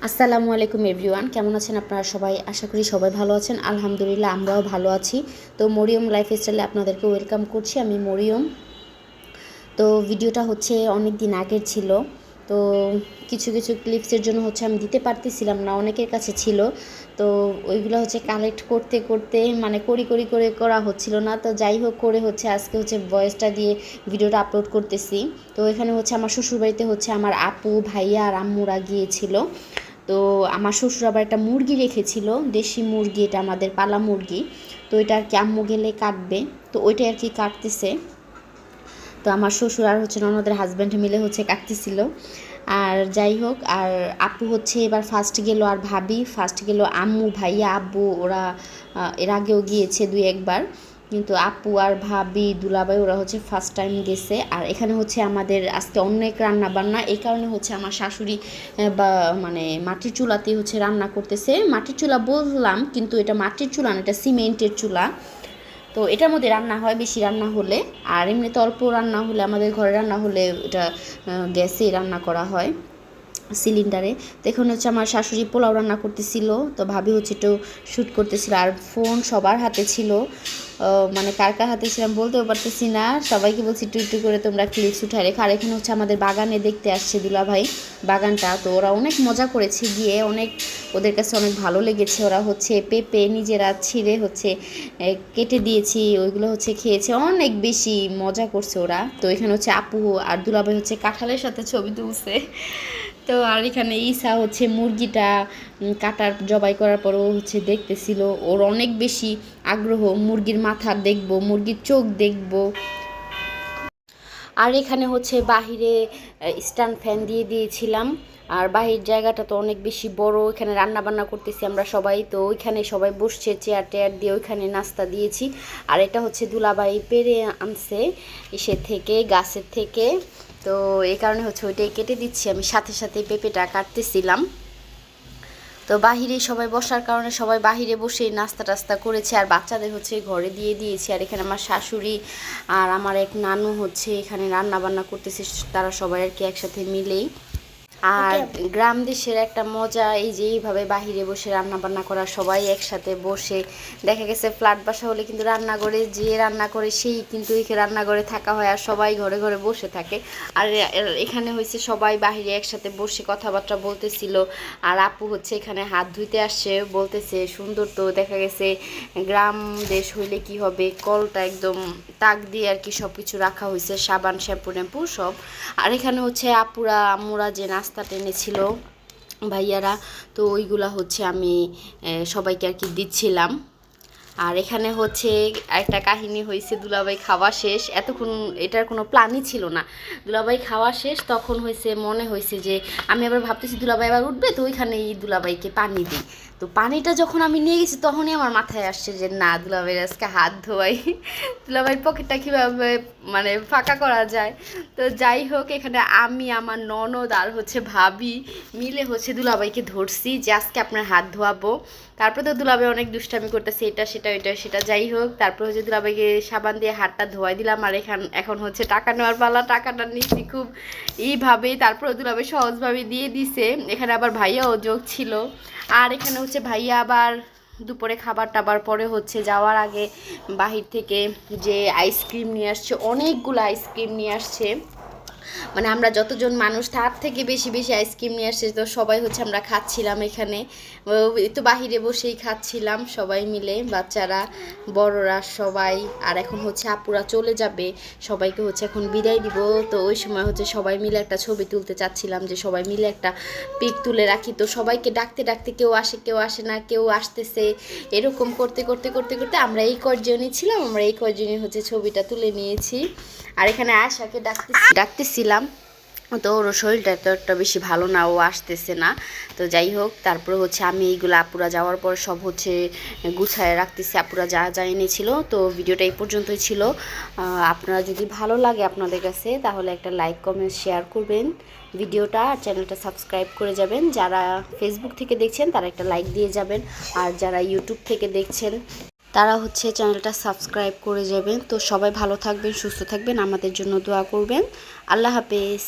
আসসালামু আলাইকুম এভরিওয়ান, কেমন আছেন আপনারা সবাই? আশা করি সবাই ভালো আছেন। আলহামদুলিল্লাহ আমরাও ভালো আছি। তো মরিয়ম লাইফস্টাইলে আপনাদেরকে ওয়েলকাম করছি। আমি মরিয়ম। তো ভিডিওটা হচ্ছে অনেক দিন আগের ছিল। তো কিছু কিছু ক্লিপসের জন্য হচ্ছে আমি দিতে পারতেছিলাম না, অনেকের কাছে ছিল। তো ওইগুলো হচ্ছে কালেক্ট করতে করতে মানে করে করা হচ্ছিল না। তো যাই হোক করে হচ্ছে আজকে হচ্ছে ভয়েসটা দিয়ে ভিডিওটা আপলোড করতেছি। তো এখানে হচ্ছে আমার শ্বশুরবাড়িতে হচ্ছে আমার আপু, ভাইয়া আর আম্মুরা গিয়েছিল। তো আমার শ্বশুর আবার একটা মুরগি রেখেছিল, দেশি মুরগি, এটা আমাদের পালা মুরগি। তো এটা আর কি আম্মু গেলে কাটবে, তো ওইটাই আর কি কাটতেছে। তো আমার শ্বশুর আর হচ্ছে ননদের হাজব্যান্ড মিলে হচ্ছে কাটতেছিল। আর যাই হোক, আর আপু হচ্ছে এবার ফার্স্ট গেল, আর ভাবি ফার্স্ট গেল। আম্মু, ভাইয়া, আব্বু ওরা এর আগেও গিয়েছে দুই একবার, কিন্তু আপু আর ভাবি, দুলাভাই ওরা হচ্ছে ফার্স্ট টাইম গেছে। আর এখানে হচ্ছে আমাদের আজকে অনেক রান্না বান্না, এই কারণে হচ্ছে আমার শাশুড়ি বা মানে মাটির চুলাতেই হচ্ছে রান্না করতেছে। মাটির চুলা বললাম, কিন্তু এটা মাটির চুলা না, এটা সিমেন্টের চুলা। তো এটার মধ্যে রান্না হয় বেশি রান্না হলে, আর এমনিতে অল্প রান্না হলে, আমাদের ঘরে রান্না হলে এটা গ্যাসেই রান্না করা হয়, সিলিন্ডারে। তো এখন হচ্ছে আমার শাশুড়ি পোলাও রান্না করতেছিল, তো ভাবি হচ্ছে একটু শ্যুট করতেছিল। আর ফোন সবার হাতে ছিল, মানে কার কার হাতে ছিলাম বলতেও পারতেছি না। সবাইকে বলছি একটু একটু করে তোমরা ক্লিপস উঠায় রেখো। আর এখানে হচ্ছে আমাদের বাগানে দেখতে আসছে দুলাভাই বাগানটা। তো ওরা অনেক মজা করেছে গিয়ে, অনেক ওদের কাছে অনেক ভালো লেগেছে। ওরা হচ্ছে পেঁপে নিজেরা ছিঁড়ে হচ্ছে কেটে দিয়েছি, ওইগুলো হচ্ছে খেয়েছে, অনেক বেশি মজা করছে ওরা। তো এখানে হচ্ছে আপু আর দুলাভাই হচ্ছে কাঁঠালের সাথে ছবি তুলছে। তো আর এখানে ঈসা হচ্ছে মুরগিটা কাটার জবাই করার পরও হচ্ছে দেখতেছিল। ওর অনেক বেশি আগ্রহ, মুরগির মাথা দেখবো, মুরগির চোখ দেখবো। আর এখানে হচ্ছে বাহিরে স্ট্যান্ড ফ্যান দিয়ে দিয়েছিলাম। আর বাহির জায়গাটা তো অনেক বেশি বড়, এখানে রান্না বান্না করতেছি আমরা সবাই। তো ওইখানে সবাই বসছে চেয়ার টেয়ার দিয়ে, ওইখানে নাস্তা দিয়েছি। আর এটা হচ্ছে দুলাভাই পেরে আনছে ইসের থেকে, গাছের থেকে। তো এই কারণে হচ্ছে ওইটাই কেটে দিচ্ছি, আমি সাথে সাথে পেঁপেটা কাটতেছিলাম। তো বাহিরে সবাই বসার কারণে সবাই বাহিরে বসে নাস্তা টাস্তা করেছে, আর বাচ্চাদের হচ্ছে ঘরে দিয়ে দিয়েছি। আর এখানে আমার শাশুড়ি আর আমার এক নানু হচ্ছে এখানে রান্না বান্না করতেছে, তারা সবাই আর কি একসাথে মিলেই। আর গ্রাম দেশের একটা মজা এই যে এইভাবে বাহিরে বসে রান্না বান্না করা, সবাই একসাথে বসে। দেখা গেছে ফ্ল্যাট বাসা হলে কিন্তু রান্নাঘরে যে রান্না করে সেই কিন্তু রান্নাঘরে থাকা হয়, আর সবাই ঘরে ঘরে বসে থাকে। আর এখানে হয়েছে সবাই বাহিরে একসাথে বসে কথাবার্তা বলতেছিল। আর আপু হচ্ছে এখানে হাত ধুইতে আসছে, বলতেছে সুন্দর। তো দেখা গেছে গ্রাম দেশ হইলে কি হবে, কলটা একদম তাক দিয়ে আর কি সব কিছু রাখা হয়েছে, সাবান, শ্যাম্পু ট্যাম্পু সব। আর এখানে হচ্ছে আপুরা আম্মুরা যে নাস্তা টেনেছিল ভাইয়ারা, তো ওইগুলা হচ্ছে আমি সবাইকে আর কি দিচ্ছিলাম। আর এখানে হচ্ছে একটা কাহিনী হয়েছে, দুলাভাই খাওয়া শেষ, এতক্ষণ এটার কোনো প্ল্যানই ছিল না। দুলাভাই খাওয়া শেষ, তখন হয়েছে মনে হয়েছে যে আমি আবার ভাবতেছি দুলাভাই আবার উঠবে, তো ওইখানেই দুলাভাইকে পানি দিই। তো পানিটা যখন আমি নিয়ে গেছি তখনই আমার মাথায় আসছে যে না, দুলাভাইয়ের আজকে হাত ধোয়াই, দুলাভাইয়ের পকেটটা কীভাবে মানে ফাঁকা করা যায়। তো যাই হোক, এখানে আমি, আমার ননদ আর হচ্ছে ভাবি মিলে হচ্ছে দুলাভাইকে ধরছি যে আজকে আপনার হাত ধোয়াবো। তারপরে তো দুলাভাই অনেক দুষ্টামি করতেছে, এটা সেটা এটা সেটা। যাই হোক, তারপর হচ্ছে দুলাভাইকে সাবান দিয়ে হাতটা ধোয়াই দিলাম। আর এখন হচ্ছে টাকা নেওয়ার পালা, টাকাটা নিচ্ছি খুব এইভাবেই। তারপরে দুলাভাই সহজভাবে দিয়ে দিছে। এখানে আবার ভাইয়াও যোগ ছিল। আর এখানে হচ্ছে ভাইয়া আবার দুপুরে খাবার টাবার পরে হচ্ছে যাওয়ার আগে বাহির থেকে যে আইসক্রিম নিয়ে আসছে, অনেকগুলো আইসক্রিম নিয়ে আসছে। মানে আমরা যতজন মানুষ তার থেকে বেশি বেশি আইসক্রিম নিয়ে আসছে। তো সবাই হচ্ছে আমরা খাচ্ছিলাম এখানে, তো বাহিরে বসেই খাচ্ছিলাম সবাই মিলে, বাচ্চারা বড়রা সবাই। আর এখন হচ্ছে আপুরা চলে যাবে, সবাইকে হচ্ছে এখন বিদায় দিব। তো ওই সময় হচ্ছে সবাই মিলে একটা ছবি তুলতে চাচ্ছিলাম, যে সবাই মিলে একটা পিক তুলে রাখি। তো সবাইকে ডাকতে ডাকতে কেউ আসে কেউ আসে না, কেউ আসতেছে, এরকম করতে করতে করতে করতে আমরা এই কয়জনই ছিলাম, আমরা এই কয়জনই হচ্ছে ছবিটা তুলে নিয়েছি। আর এখানে আশাকে ডাকতেছিলাম, তো ওর শরীরটা তো একটা বেশি ভালো না, ও আসতেছে না। তো যাই হোক, তারপরে হচ্ছে আমি এইগুলো আপুরা যাওয়ার পর সব হচ্ছে গুছায় রাখতেছি, আপুরা যা যা এনেছিল। তো ভিডিওটা এই পর্যন্তই ছিল। আপনারা যদি ভালো লাগে আপনাদের কাছে, তাহলে একটা লাইক কমেন্ট শেয়ার করবেন ভিডিওটা, আর চ্যানেলটা সাবস্ক্রাইব করে যাবেন। যারা ফেসবুক থেকে দেখছেন তারা একটা লাইক দিয়ে যাবেন, আর যারা ইউটিউব থেকে দেখছেন তারা হচ্ছে চ্যানেলটা সাবস্ক্রাইব করে যাবেন। তো সবাই ভালো থাকবেন, সুস্থ থাকবেন, আমাদের জন্য দোয়া করবেন। আল্লাহ হাফেজ।